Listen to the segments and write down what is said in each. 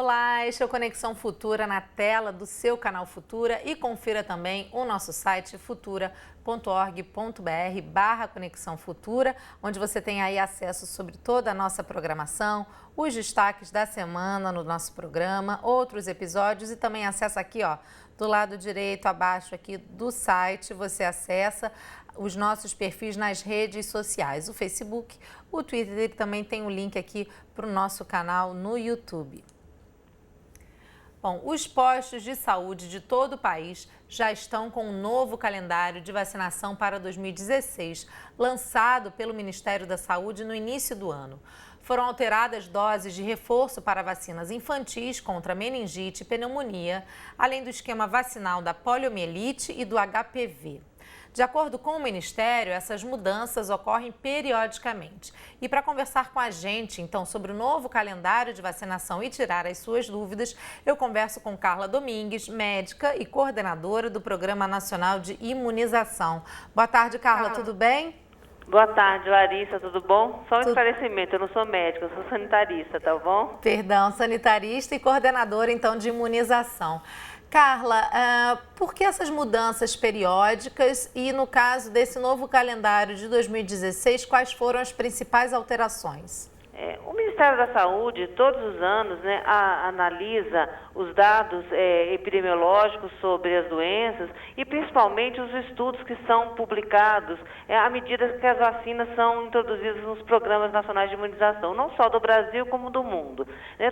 Olá, este é o Conexão Futura na tela do seu canal Futura e confira também o nosso site futura.org.br/Conexão Futura, onde você tem aí acesso sobre toda a nossa programação, os destaques da semana no nosso programa, outros episódios e também acessa aqui, ó, do lado direito abaixo aqui do site, você acessa os nossos perfis nas redes sociais, o Facebook, o Twitter e também tem um link aqui para o nosso canal no YouTube. Bom, os postos de saúde de todo o país já estão com um novo calendário de vacinação para 2016, lançado pelo Ministério da Saúde no início do ano. Foram alteradas doses de reforço para vacinas infantis contra meningite e pneumonia, além do esquema vacinal da poliomielite e do HPV. De acordo com o Ministério, essas mudanças ocorrem periodicamente. E para conversar com a gente, então, sobre o novo calendário de vacinação e tirar as suas dúvidas, eu converso com Carla Domingues, médica e coordenadora do Programa Nacional de Imunização. Boa tarde, Carla, tudo bem? Boa tarde, Larissa, tudo bom? Só um esclarecimento, eu não sou médica, eu sou sanitarista, tá bom? Perdão, sanitarista e coordenadora, então, de imunização. Carla, por que essas mudanças periódicas e, no caso desse novo calendário de 2016, quais foram as principais alterações? O Ministério da Saúde, todos os anos, né, analisa os dados epidemiológicos sobre as doenças e principalmente os estudos que são publicados à medida que as vacinas são introduzidas nos programas nacionais de imunização, não só do Brasil como do mundo.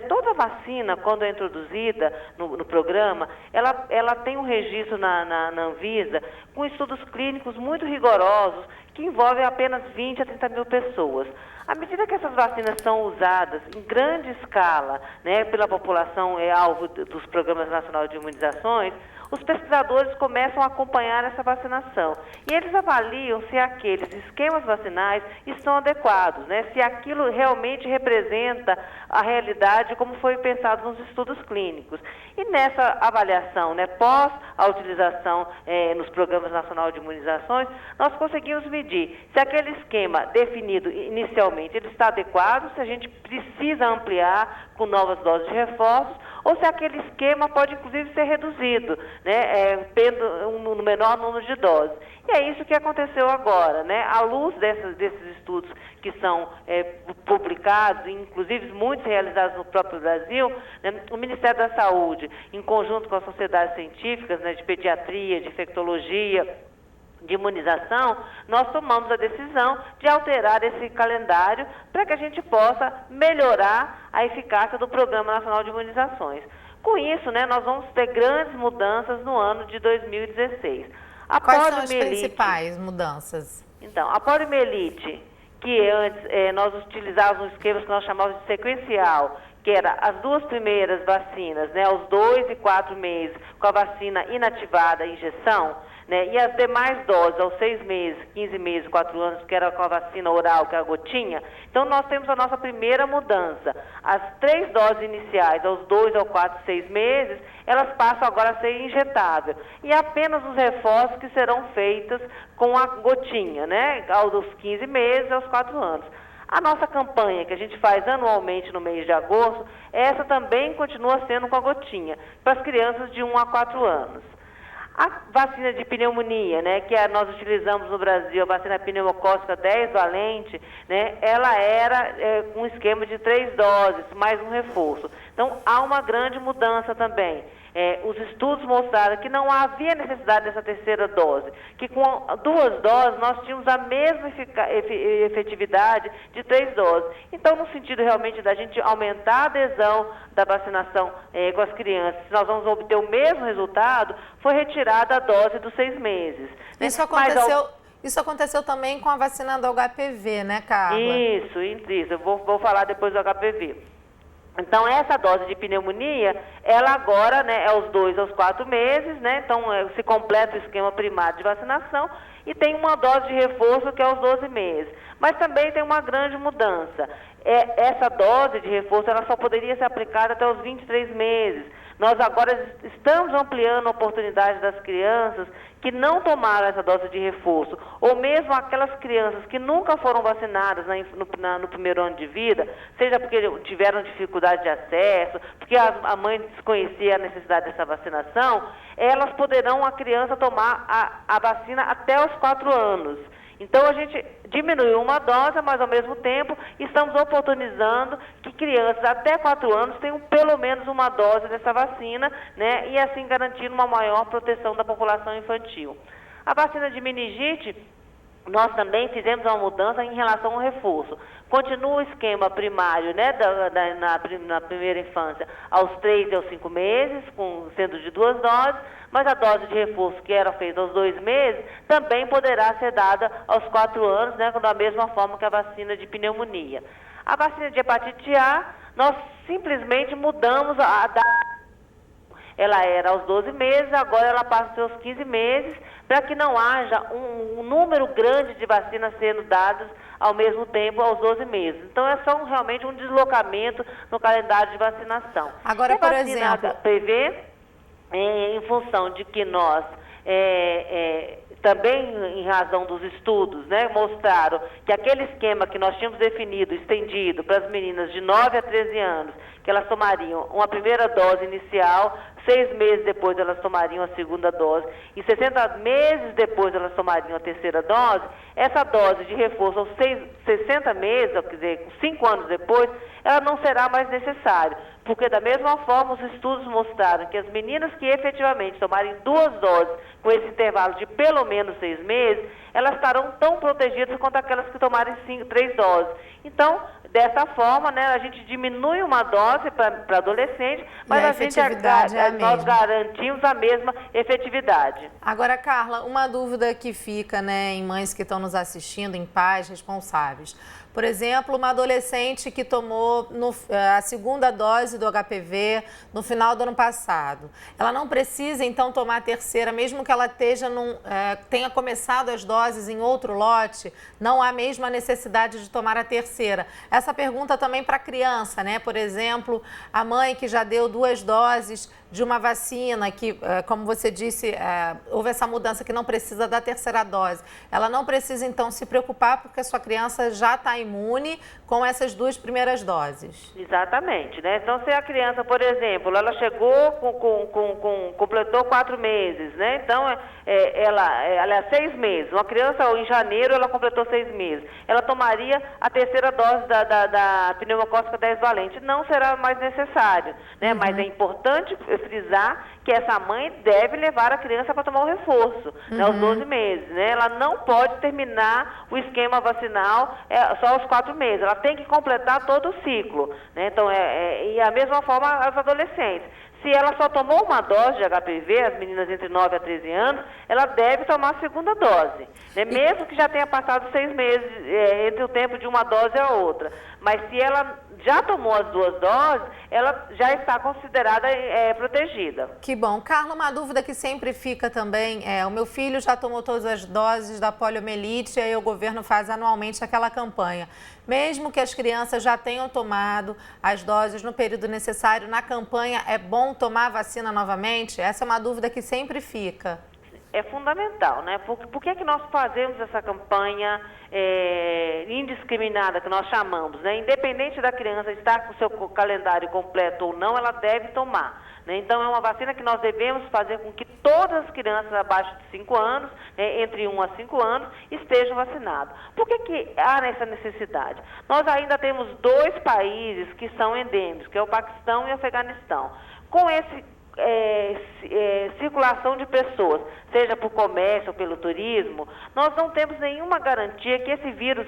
Toda vacina, quando é introduzida no programa, ela tem um registro na Anvisa com estudos clínicos muito rigorosos que envolvem apenas 20 a 30 mil pessoas. À medida que essas vacinas são usadas em grande escala, né, pela população alvo dos programas nacionais de imunizações, os pesquisadores começam a acompanhar essa vacinação e eles avaliam se aqueles esquemas vacinais estão adequados, né, se aquilo realmente representa a realidade como foi pensado nos estudos clínicos. E nessa avaliação, né, pós a utilização nos programas nacionais de imunizações, nós conseguimos medir se aquele esquema definido inicialmente ele está adequado, se a gente precisa ampliar com novas doses de reforços, ou se aquele esquema pode, inclusive, ser reduzido, né, tendo um menor número de doses. E é isso que aconteceu agora, né? À luz desses estudos que são publicados, inclusive muitos realizados no próprio Brasil, né, o Ministério da Saúde, em conjunto com as sociedades científicas, né, de pediatria, de infectologia, de imunização, nós tomamos a decisão de alterar esse calendário para que a gente possa melhorar a eficácia do Programa Nacional de Imunizações. Com isso, né, nós vamos ter grandes mudanças no ano de 2016. Quais são as principais mudanças? Então, a poliomielite, que antes nós utilizávamos um esquema que nós chamávamos de sequencial, que era as duas primeiras vacinas, né, aos 2 e 4 meses, com a vacina inativada, a injeção, né, e as demais doses, aos 6 meses, 15 meses, 4 anos, que era com a vacina oral, que é a gotinha. Então, nós temos a nossa primeira mudança. As 3 doses iniciais, aos 2, ao 4, 6 meses, elas passam agora a ser injetáveis. E apenas os reforços que serão feitos com a gotinha, né, aos 15 meses, aos 4 anos. A nossa campanha, que a gente faz anualmente no mês de agosto, essa também continua sendo com a gotinha, para as crianças de 1 a 4 anos. A vacina de pneumonia, né, que nós utilizamos no Brasil, a vacina pneumocócica 10 valente, né, ela era um esquema de 3 doses, mais um reforço. Então, há uma grande mudança também. Os estudos mostraram que não havia necessidade dessa terceira dose, que com 2 doses nós tínhamos a mesma efetividade de 3 doses. Então, no sentido realmente da gente aumentar a adesão da vacinação com as crianças, se nós vamos obter o mesmo resultado, foi retirada a dose dos 6 meses. Isso aconteceu também com a vacina do HPV, né, Carla? Isso. Eu vou falar depois do HPV. Então, essa dose de pneumonia, ela agora, né, é aos 2 aos 4 meses, né? Então, se completa o esquema primário de vacinação e tem uma dose de reforço que é aos 12 meses. Mas também tem uma grande mudança. essa dose de reforço ela só poderia ser aplicada até os 23 meses. Nós agora estamos ampliando a oportunidade das crianças que não tomaram essa dose de reforço, ou mesmo aquelas crianças que nunca foram vacinadas no primeiro ano de vida, seja porque tiveram dificuldade de acesso, porque a mãe desconhecia a necessidade dessa vacinação, elas poderão, a criança, tomar a vacina até os 4 anos. Então, a gente diminuiu uma dose, mas, ao mesmo tempo, estamos oportunizando que crianças até 4 anos tenham pelo menos uma dose dessa vacina, né, e assim garantindo uma maior proteção da população infantil. A vacina de meningite, nós também fizemos uma mudança em relação ao reforço. Continua o esquema primário, né, na primeira infância, aos 3 e aos 5 meses, sendo de 2 doses, mas a dose de reforço que era feita aos 2 meses também poderá ser dada aos 4 anos, né, da mesma forma que a vacina de pneumonia. A vacina de hepatite A, nós simplesmente mudamos a data. Ela era aos 12 meses, agora ela passa a ser aos 15 meses, para que não haja um número grande de vacinas sendo dadas ao mesmo tempo aos 12 meses. Então, é só realmente um deslocamento no calendário de vacinação. Agora, por exemplo... HPV, em função de que nós... também em razão dos estudos, né, mostraram que aquele esquema que nós tínhamos definido, estendido para as meninas de 9 a 13 anos, que elas tomariam uma primeira dose inicial, 6 meses depois elas tomariam a segunda dose, e 60 meses depois elas tomariam a terceira dose, essa dose de reforço aos 60 meses, quer dizer, 5 anos depois, ela não será mais necessária, porque da mesma forma os estudos mostraram que as meninas que efetivamente tomarem 2 doses com esse intervalo de pelo menos 6 meses, elas estarão tão protegidas quanto aquelas que tomarem 3 doses. Então, dessa forma, né, a gente diminui uma dose para adolescente, mas nós garantimos a mesma efetividade. Agora, Carla, uma dúvida que fica, né, em mães que estão nos assistindo, em pais responsáveis. Por exemplo, uma adolescente que tomou a segunda dose do HPV no final do ano passado. Ela não precisa, então, tomar a terceira, mesmo que ela tenha começado as doses em outro lote, não há mesmo a necessidade de tomar a terceira. Essa pergunta também para a criança, né? Por exemplo, a mãe que já deu 2 doses de uma vacina que, como você disse, houve essa mudança que não precisa da terceira dose. Ela não precisa, então, se preocupar porque a sua criança já está imune com essas 2 primeiras doses. Exatamente, né? Então, se a criança, por exemplo, ela chegou, completou 4 meses, né? Então, ela é 6 meses. Uma criança, em janeiro, ela completou 6 meses. Ela tomaria a terceira dose da pneumocócica 10 valente. Não será mais necessário, né? Uhum. Mas é importante frisar que essa mãe deve levar a criança para tomar o reforço, né, aos 12 meses, né? Ela não pode terminar o esquema vacinal só aos 4 meses, ela tem que completar todo o ciclo, né? Então, e a mesma forma as adolescentes. Se ela só tomou uma dose de HPV, as meninas entre 9 a 13 anos, ela deve tomar a segunda dose, né? Mesmo que já tenha passado 6 meses entre o tempo de uma dose e a outra. Mas se ela já tomou as 2 doses, ela já está considerada protegida. Que bom. Carla, uma dúvida que sempre fica também o meu filho já tomou todas as doses da poliomielite e aí o governo faz anualmente aquela campanha. Mesmo que as crianças já tenham tomado as doses no período necessário, na campanha é bom tomar a vacina novamente? Essa é uma dúvida que sempre fica. É fundamental, né? Por que nós fazemos essa campanha indiscriminada, que nós chamamos, né? Independente da criança estar com o seu calendário completo ou não, ela deve tomar, né? Então, é uma vacina que nós devemos fazer com que todas as crianças abaixo de 5 anos, entre 1 a 5 anos, estejam vacinadas. Por que há essa necessidade? Nós ainda temos 2 países que são endêmicos, que é o Paquistão e o Afeganistão. Com esse circulação de pessoas, seja por comércio ou pelo turismo, nós não temos nenhuma garantia que esse vírus,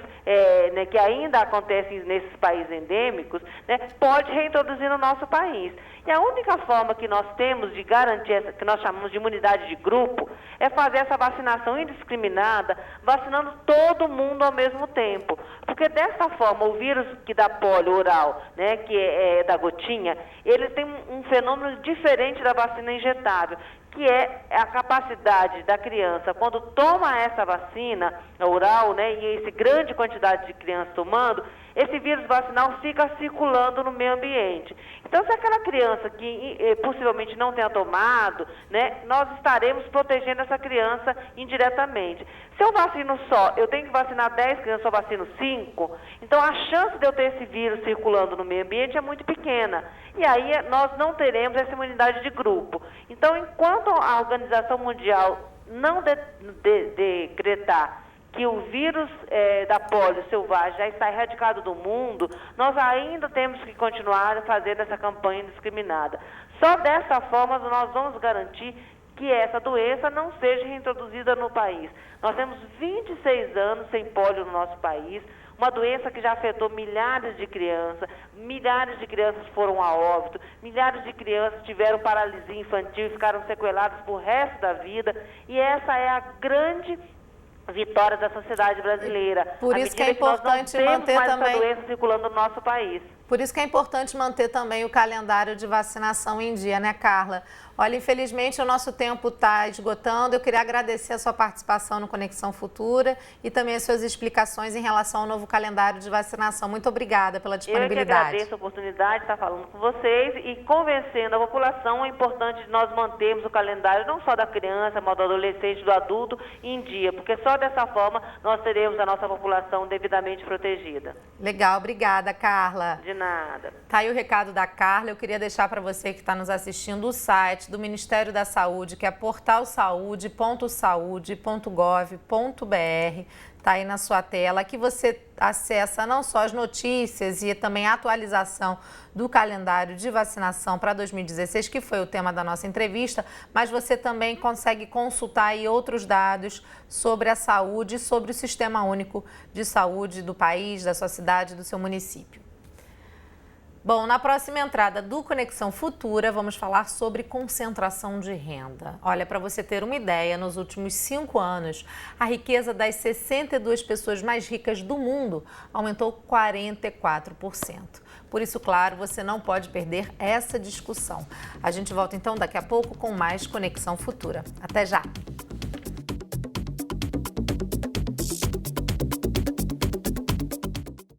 né, que ainda acontece nesses países endêmicos, né, pode reintroduzir no nosso país. E a única forma que nós temos de garantir essa, que nós chamamos de imunidade de grupo, é fazer essa vacinação indiscriminada, vacinando todo mundo ao mesmo tempo. Porque dessa forma, o vírus que dá polio oral, né, que é da gotinha, ele tem um fenômeno diferente da vacina injetável, que é a capacidade da criança, quando toma essa vacina oral, né, e essa grande quantidade de crianças tomando, esse vírus vacinal fica circulando no meio ambiente. Então, se aquela criança que possivelmente não tenha tomado, né, nós estaremos protegendo essa criança indiretamente. Se eu vacino só, eu tenho que vacinar 10 crianças, só vacino 5, então a chance de eu ter esse vírus circulando no meio ambiente é muito pequena. E aí nós não teremos essa imunidade de grupo. Então, enquanto a Organização Mundial não decretar que o vírus da polio selvagem já está erradicado do mundo, nós ainda temos que continuar fazendo essa campanha indiscriminada. Só dessa forma nós vamos garantir que essa doença não seja reintroduzida no país. Nós temos 26 anos sem polio no nosso país, uma doença que já afetou milhares de crianças foram a óbito, milhares de crianças tiveram paralisia infantil e ficaram sequeladas por resto da vida, e essa é a grande vitória da sociedade brasileira. Por isso que é importante manter também essa doença circulando no nosso país. Por isso que é importante manter também o calendário de vacinação em dia, né, Carla? Olha, infelizmente o nosso tempo está esgotando. Eu queria agradecer a sua participação no Conexão Futura e também as suas explicações em relação ao novo calendário de vacinação. Muito obrigada pela disponibilidade. Eu que agradeço a oportunidade de estar falando com vocês e convencendo a população é importante nós mantermos o calendário não só da criança, mas do adolescente, do adulto em dia, porque só dessa forma nós teremos a nossa população devidamente protegida. Legal, obrigada, Carla. De nada. Tá aí o recado da Carla. Eu queria deixar para você que está nos assistindo o site do Ministério da Saúde, que é portalsaude.saude.gov.br. Está aí na sua tela, que você acessa não só as notícias e também a atualização do calendário de vacinação para 2016, que foi o tema da nossa entrevista, mas você também consegue consultar aí outros dados sobre a saúde e sobre o Sistema Único de Saúde do país, da sua cidade, do seu município. Bom, na próxima entrada do Conexão Futura, vamos falar sobre concentração de renda. Olha, para você ter uma ideia, nos últimos 5 anos, a riqueza das 62 pessoas mais ricas do mundo aumentou 44%. Por isso, claro, você não pode perder essa discussão. A gente volta então daqui a pouco com mais Conexão Futura. Até já!